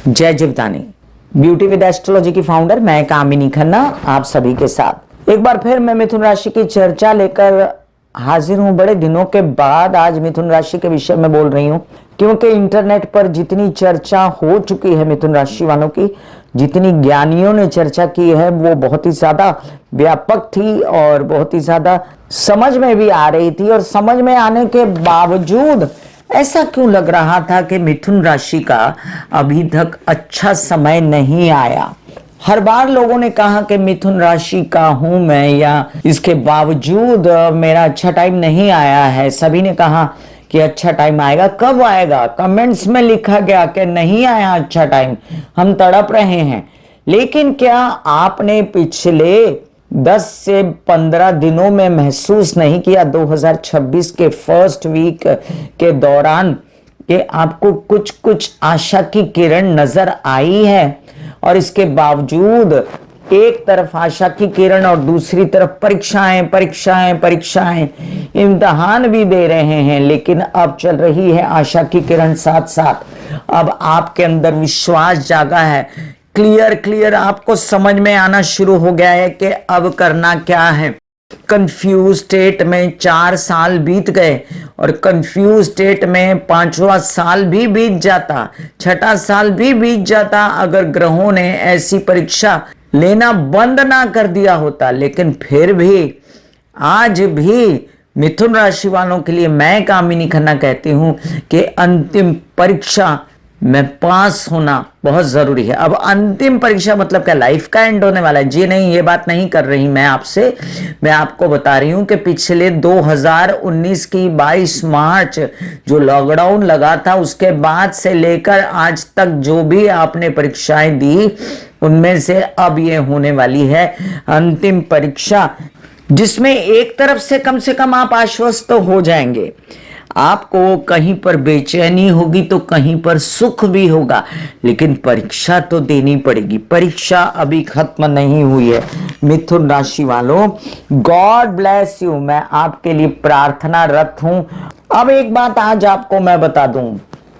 जय Jivdani. Beauty with astrology की founder मैं कामिनी खन्ना आप सभी के साथ एक बार फिर मैं मिथुन राशि की चर्चा लेकर हाजिर हूं। बड़े दिनों के बाद आज मिथुन राशि के विषय में बोल रही हूं, क्योंकि इंटरनेट पर जितनी चर्चा हो चुकी है मिथुन राशि वालों की, जितनी ज्ञानियों ने चर्चा की है वो बहुत ही ज्यादा व्यापक थी और बहुत ही ज्यादा समझ में भी आ रही थी। और समझ में आने के बावजूद ऐसा क्यों लग रहा था कि मिथुन राशि का अभी तक अच्छा समय नहीं आया। हर बार लोगों ने कहा कि मिथुन राशि का हूं मैं, या इसके बावजूद मेरा अच्छा टाइम नहीं आया है। सभी ने कहा कि अच्छा टाइम आएगा, कब आएगा? कमेंट्स में लिखा गया कि नहीं आया अच्छा टाइम, हम तड़प रहे हैं। लेकिन क्या आपने पिछले 10 से 15 दिनों में महसूस नहीं किया 2026 के फर्स्ट वीक के दौरान कि आपको कुछ कुछ आशा की किरण नजर आई है? और इसके बावजूद एक तरफ आशा की किरण और दूसरी तरफ परीक्षाएं परीक्षाएं परीक्षाएं, इम्तिहान भी दे रहे हैं, लेकिन अब चल रही है आशा की किरण साथ साथ। अब आपके अंदर विश्वास जागा है, क्लियर आपको समझ में आना शुरू हो गया है कि अब करना क्या है। कंफ्यूज स्टेट में 4 साल बीत गए और कंफ्यूज स्टेट में 5वां साल भी बीत जाता, 6ठा साल भी बीत जाता अगर ग्रहों ने ऐसी परीक्षा लेना बंद ना कर दिया होता। लेकिन फिर भी आज भी मिथुन राशि वालों के लिए मैं कामिनी खन्ना कहती हूं कि अंतिम परीक्षा में पास होना बहुत जरूरी है। अब अंतिम परीक्षा मतलब क्या, लाइफ का एंड होने वाला है? जी नहीं, ये बात नहीं कर रही मैं आपसे। मैं आपको बता रही हूं कि पिछले 2019 की 22 मार्च जो लॉकडाउन लगा था, उसके बाद से लेकर आज तक जो भी आपने परीक्षाएं दी, उनमें से अब ये होने वाली है अंतिम परीक्षा, जिसमें एक तरफ से कम आप आश्वस्त हो जाएंगे। आपको कहीं पर बेचैनी होगी तो कहीं पर सुख भी होगा, लेकिन परीक्षा तो देनी पड़ेगी। परीक्षा अभी खत्म नहीं हुई है मिथुन राशि वालों। गॉड ब्लेस यू, मैं आपके लिए प्रार्थनारत हूं। अब एक बात आज आपको मैं बता दूं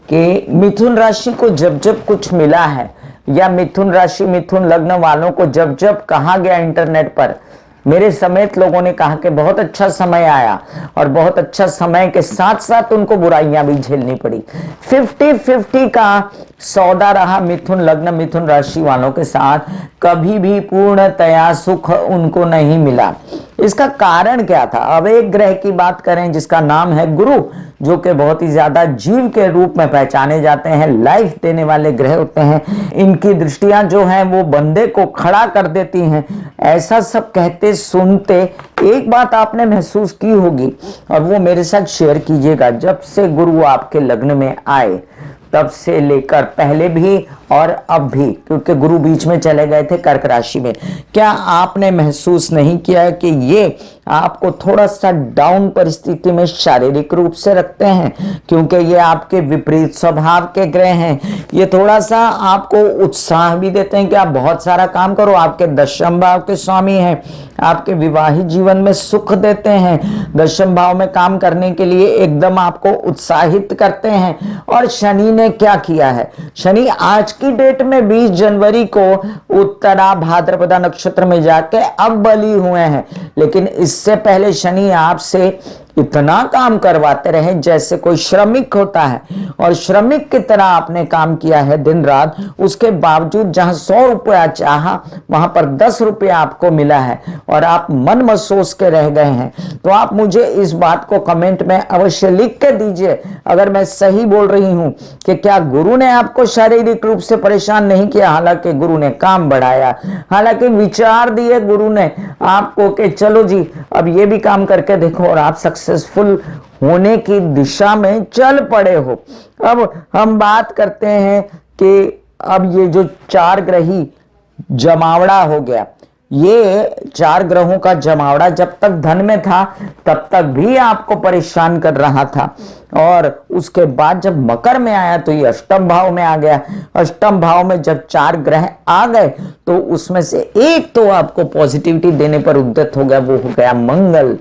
कि मिथुन राशि को जब जब कुछ मिला है, या मिथुन राशि मिथुन लग्न वालों को जब जब कहा गया इंटरनेट पर, मेरे समेत लोगों ने कहा कि बहुत अच्छा समय आया, और बहुत अच्छा समय के साथ साथ उनको बुराइयां भी झेलनी पड़ी। 50-50 का सौदा रहा मिथुन लग्न मिथुन राशि वालों के साथ। कभी भी पूर्णतया सुख उनको नहीं मिला। इसका कारण क्या था? अब एक ग्रह की बात करें जिसका नाम है गुरु, जो कि बहुत ही ज्यादा जीव के रूप में पहचाने जाते हैं, लाइफ देने वाले ग्रह होते हैं। इनकी दृष्टियां जो हैं वो बंदे को खड़ा कर देती हैं। ऐसा सब कहते सुनते एक बात आपने महसूस की होगी, और वो मेरे साथ शेयर कीजिएगा। जब से गुरु आपके लग्न में आए तब से लेकर पहले भी और अब भी, क्योंकि गुरु बीच में चले गए थे कर्क राशि में, क्या आपने महसूस नहीं किया कि ये आपको थोड़ा सा डाउन परिस्थिति में शारीरिक रूप से रखते हैं? क्योंकि ये आपके विपरीत स्वभाव के ग्रह हैं। ये थोड़ा सा आपको उत्साह भी देते हैं कि आप बहुत सारा काम करो। आपके दशम भाव के स्वामी हैं, आपके विवाहित जीवन में सुख देते हैं, दशम भाव में काम करने के लिए एकदम आपको उत्साहित करते हैं। और शनि ने क्या किया है? शनि आज की डेट में 20 जनवरी को उत्तरा भाद्रपदा नक्षत्र में जाके अब बली हुए हैं, लेकिन इससे पहले शनि आपसे इतना काम करवाते रहे जैसे कोई श्रमिक होता है, और श्रमिक की तरह आपने काम किया है दिन रात। उसके बावजूद जहां 100 रुपया चाहा वहां पर 10 रुपया आपको मिला है, और आप मन महसूस के रह गए हैं। तो आप मुझे इस बात को कमेंट में अवश्य लिख के दीजिए अगर मैं सही बोल रही हूं कि क्या गुरु ने आपको शारीरिक रूप से परेशान नहीं किया? हालांकि गुरु ने काम बढ़ाया, हालांकि विचार दिए गुरु ने आपको कि चलो जी अब ये भी काम करके देखो, और आप सक्सेसफुल होने की दिशा में चल पड़े हो। अब हम बात करते हैं कि अब ये जो 4 ग्रही जमावड़ा हो गया, ये 4 ग्रहों का जमावड़ा जब तक धन में था तब तक भी आपको परेशान कर रहा था, और उसके बाद जब मकर में आया तो ये अष्टम भाव में आ गया। अष्टम भाव में जब 4 ग्रह आ गए तो उसमें से एक तो आपको पॉजिटिविटी देने पर उद्यत हो गया, वो हो गया मंगल।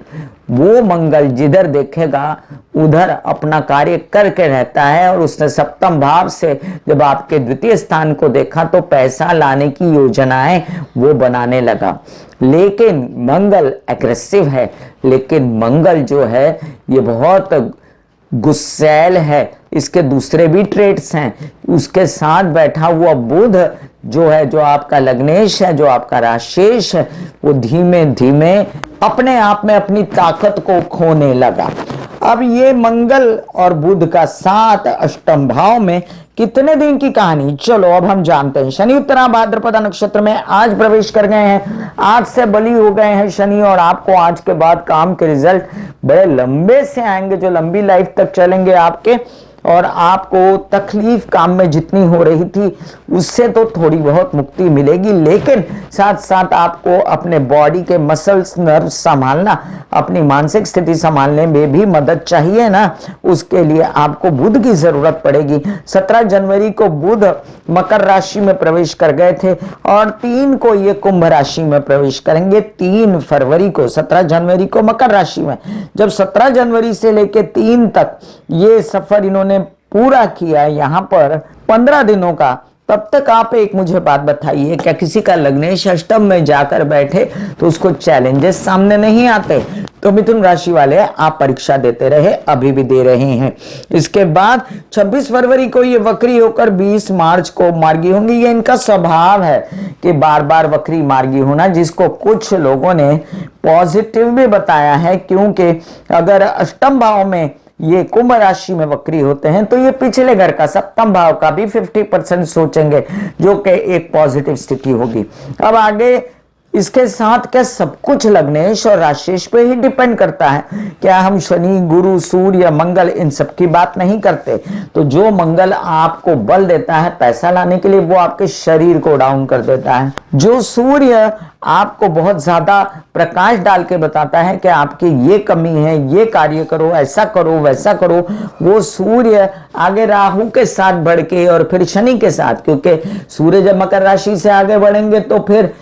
वो मंगल जिधर देखेगा उधर अपना कार्य करके रहता है। और उसने सप्तम भाव से जब आपके द्वितीय स्थान को देखा तो पैसा लाने की योजनाएं वो बनाने लगा। लेकिन मंगल एग्रेसिव है, लेकिन मंगल जो है ये बहुत गुस्सैल है। इसके दूसरे भी ट्रेड्स हैं। उसके साथ बैठा हुआ बुध जो है, जो आपका लग्नेश है, जो आपका राशेष है, वो धीमे धीमे अपने आप में अपनी ताकत को खोने लगा। अब ये मंगल और बुध का साथ अष्टम भाव में कितने दिन की कहानी, चलो अब हम जानते हैं। शनि उत्तरा भाद्रपद नक्षत्र में आज प्रवेश कर गए हैं। आज से बली हो गए हैं शनि, और आपको आज के बाद काम के रिजल्ट बड़े लंबे से आएंगे, जो लंबी लाइफ तक चलेंगे आपके। और आपको तकलीफ काम में जितनी हो रही थी उससे तो थोड़ी बहुत मुक्ति मिलेगी, लेकिन साथ साथ आपको अपने बॉडी के मसल्स, नर्व्स संभालना, अपनी मानसिक स्थिति संभालने में भी मदद चाहिए ना। उसके लिए आपको बुध की जरूरत पड़ेगी। 17 जनवरी को बुध मकर राशि में प्रवेश कर गए थे और 3 को ये कुंभ राशि में प्रवेश करेंगे। 3 फरवरी को, 17 जनवरी को मकर राशि में। जब 17 जनवरी से लेकर 3 तक ये सफर इन्होंने पूरा किया यहाँ पर 15 दिनों का, तब तक आप एक मुझे बात बताइए, क्या किसी का लग्नेश अष्टम में जाकर बैठे तो उसको चैलेंजेस सामने नहीं आते? तो मिथुन राशि वाले आप परीक्षा देते रहे, अभी भी दे रहे हैं। इसके बाद 26 फरवरी को ये वक्री होकर 20 मार्च को मार्गी होंगी। ये इनका स्वभाव है कि बार बार वक्री मार्गी होना, जिसको कुछ लोगों ने पॉजिटिव भी बताया है, क्योंकि अगर अष्टम भाव में ये कुंभ राशि में वक्री होते हैं तो ये पिछले घर का सप्तम भाव का भी 50% सोचेंगे, जो कि एक पॉजिटिव स्थिति होगी। अब आगे इसके साथ क्या सब कुछ लग्नेश और राशिश पे ही डिपेंड करता है? क्या हम शनि, गुरु, सूर्य, मंगल इन सब की बात नहीं करते? तो जो मंगल आपको बल देता है पैसा लाने के लिए, वो आपके शरीर को डाउन कर देता है। जो सूर्य आपको बहुत ज्यादा प्रकाश डाल के बताता है कि आपकी ये कमी है, ये कार्य करो, ऐसा करो, वैसा करो, वो सूर्य आगे राहु के साथ बढ़ के और फिर शनि के साथ, क्योंकि सूर्य जब मकर राशि से आगे बढ़ेंगे तो फिर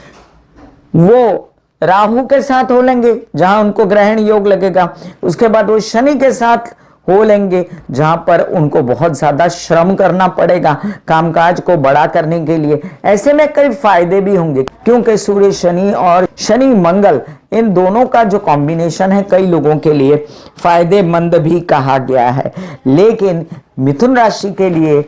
वो राहु के साथ हो लेंगे जहां उनको ग्रहण योग लगेगा। उसके बाद वो शनि के साथ हो लेंगे जहां पर उनको बहुत ज्यादा श्रम करना पड़ेगा कामकाज को बड़ा करने के लिए। ऐसे में कई फायदे भी होंगे, क्योंकि सूर्य शनि और शनि मंगल इन दोनों का जो कॉम्बिनेशन है कई लोगों के लिए फायदेमंद भी कहा गया है। लेकिन मिथुन राशि के लिए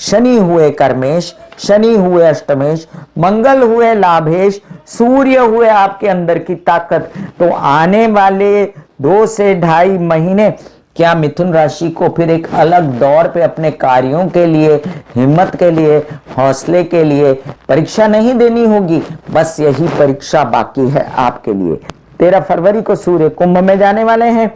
शनि हुए कर्मेश, शनि हुए अष्टमेश, मंगल हुए लाभेश, सूर्य हुए आपके अंदर की ताकत। तो आने वाले 2 से 2.5 महीने क्या मिथुन राशि को फिर एक अलग दौर पे अपने कार्यों के लिए, हिम्मत के लिए, हौसले के लिए परीक्षा नहीं देनी होगी। बस यही परीक्षा बाकी है आपके लिए। 13 फरवरी को सूर्य कुंभ में जाने वाले हैं,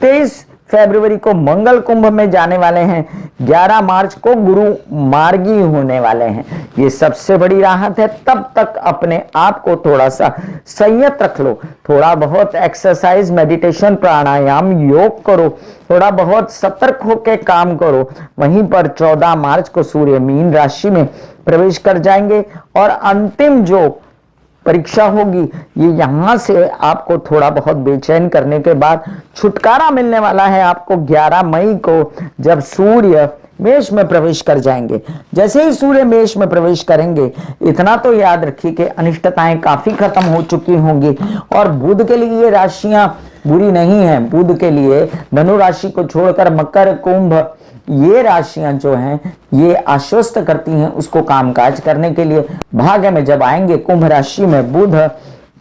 23 फरवरी को मंगल कुंभ में जाने वाले हैं, 11 मार्च को गुरु मार्गी होने वाले हैं। ये सबसे बड़ी राहत है। तब तक अपने आप को थोड़ा सा संयत रख लो, थोड़ा बहुत एक्सरसाइज, मेडिटेशन, प्राणायाम, योग करो, थोड़ा बहुत सतर्क होकर काम करो। वहीं पर 14 मार्च को सूर्य मीन राशि में प्रवेश कर जाएंगे और अंतिम जो परीक्षा होगी ये यहां से आपको थोड़ा बहुत बेचैन करने के बाद छुटकारा मिलने वाला है आपको 11 मई को, जब सूर्य मेष में प्रवेश कर जाएंगे। जैसे ही सूर्य मेष में प्रवेश करेंगे, इतना तो याद रखिए कि अनिष्टताएं काफी खत्म हो चुकी होंगी। और बुध के लिए ये राशियां बुरी नहीं है। बुध के लिए धनु राशि को छोड़कर मकर, कुंभ, ये राशियां जो हैं ये आश्वस्त करती हैं उसको कामकाज करने के लिए। भाग्य में जब आएंगे कुंभ राशि में बुध,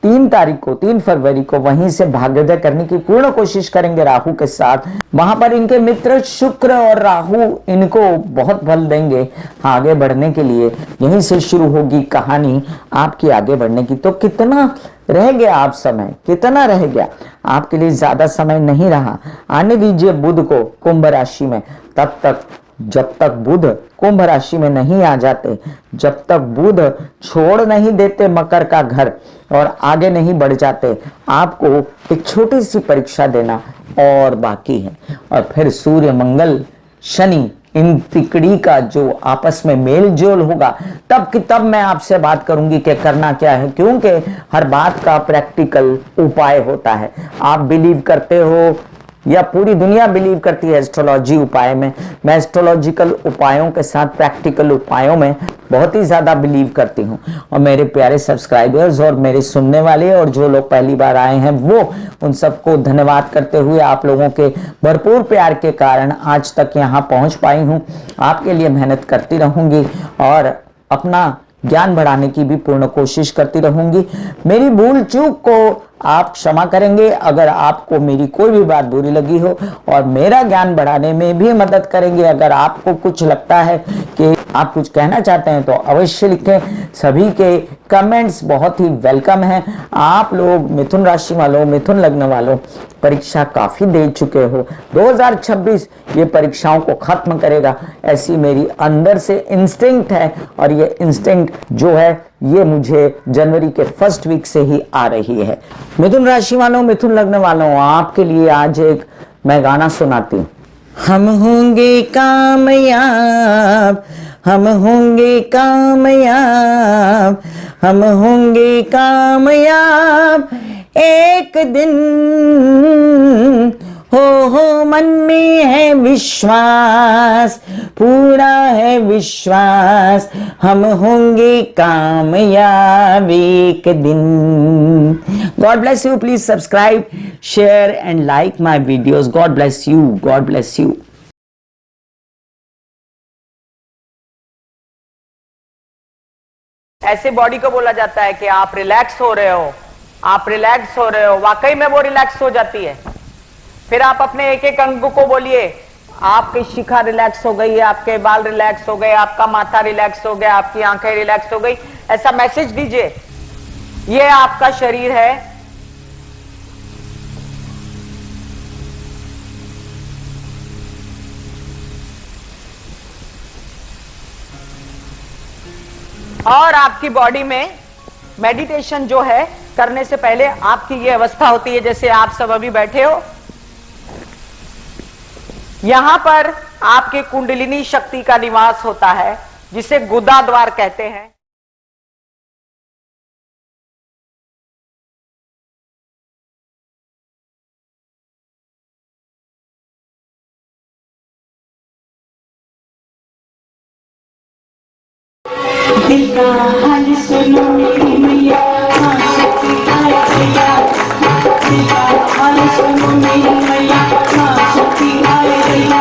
3 फरवरी को वहीं से भाग्योदय करने की पूर्ण कोशिश करेंगे राहु के साथ। वहां पर इनके मित्र शुक्र और राहु इनको बहुत बल देंगे आगे बढ़ने के लिए। यहीं से शुरू होगी कहानी आपकी आगे बढ़ने की। तो कितना रह गया आप समय, कितना रह गया आपके लिए? ज्यादा समय नहीं रहा। आने दीजिए बुध को कुंभ राशि में। तब तक जब तक बुध कुंभ राशि में नहीं आ जाते, जब तक बुध छोड़ नहीं देते मकर का घर और आगे नहीं बढ़ जाते, आपको एक छोटी सी परीक्षा देना और बाकी है। और फिर सूर्य, मंगल, शनि इन तिकड़ी का जो आपस में मेल जोल होगा तब कि तब मैं आपसे बात करूंगी कि करना क्या है, क्योंकि हर बात का प्रैक्टिकल उपाय होता है। आप बिलीव करते हो या पूरी दुनिया बिलीव करती है एस्ट्रोलॉजी उपाय में, मैं एस्ट्रोलॉजिकल उपायों के साथ प्रैक्टिकल उपायों में बहुत ही ज्यादा बिलीव करती हूँ। और मेरे प्यारे सब्सक्राइबर्स और मेरे सुनने वाले और जो लोग पहली बार आए हैं वो उन सबको धन्यवाद करते हुए, आप लोगों के भरपूर प्यार के कारण आज तक यहाँ पहुंच पाई हूँ। आपके लिए मेहनत करती रहूंगी और अपना ज्ञान बढ़ाने की भी पूर्ण कोशिश करती रहूंगी। मेरी भूल चूक को आप क्षमा करेंगे अगर आपको मेरी कोई भी बात बुरी लगी हो, और मेरा ज्ञान बढ़ाने में भी मदद करेंगे। अगर आपको कुछ लगता है कि आप कुछ कहना चाहते हैं तो अवश्य लिखें। सभी के कमेंट्स बहुत ही वेलकम हैं। आप लोग मिथुन राशि वालों, मिथुन लग्न वालों परीक्षा काफी दे चुके हो। 2026 ये परीक्षाओं को खत्म करेगा, ऐसी मेरी अंदर से इंस्टिंक्ट है, और ये इंस्टिंक्ट जो है ये मुझे जनवरी के फर्स्ट वीक से ही आ रही है। मिथुन राशि वालों, मिथुन लग्न वालों, आपके लिए आज एक मैं गाना सुनाती हूँ। हम होंगे कामयाब, हम होंगे कामयाब, हम होंगे कामयाब एक दिन, हो मन में है विश्वास, पूरा है विश्वास, हम होंगे कामयाब एक दिन। God bless you. Please subscribe, share and like my videos. God bless you, God bless you. ऐसे बॉडी को बोला जाता है कि आप रिलैक्स हो रहे हो, आप रिलैक्स हो रहे हो। वाकई में वो रिलैक्स हो जाती है। फिर आप अपने एक एक अंग को बोलिए, आपकी शिखा रिलैक्स हो गई, आपके बाल रिलैक्स हो गए, आपका माथा रिलैक्स हो गया, आपकी आंखें रिलैक्स हो गई। ऐसा मैसेज दीजिए, ये आपका शरीर है, और आपकी बॉडी में मेडिटेशन जो है करने से पहले आपकी ये अवस्था होती है जैसे आप सब अभी बैठे हो। यहां पर आपके कुंडलिनी शक्ति का निवास होता है जिसे गुदा द्वार कहते हैं। दिल का हाल सुनो मेरी मैया, शक्ति आए भैया। दिल का हाल सुनो मेरी मैया, शक्ति आए भैया।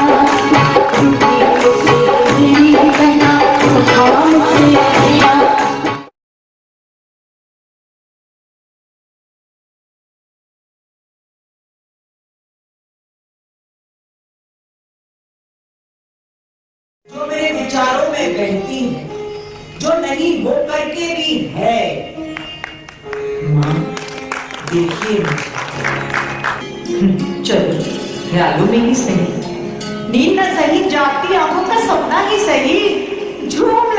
जो मेरे विचारों में बहती है, जो नहीं हो करके भी है, माँ देखिए। चलो ख्यालों में ही सही, नींद न सही, जागती आंखों का सपना ही सही, झूम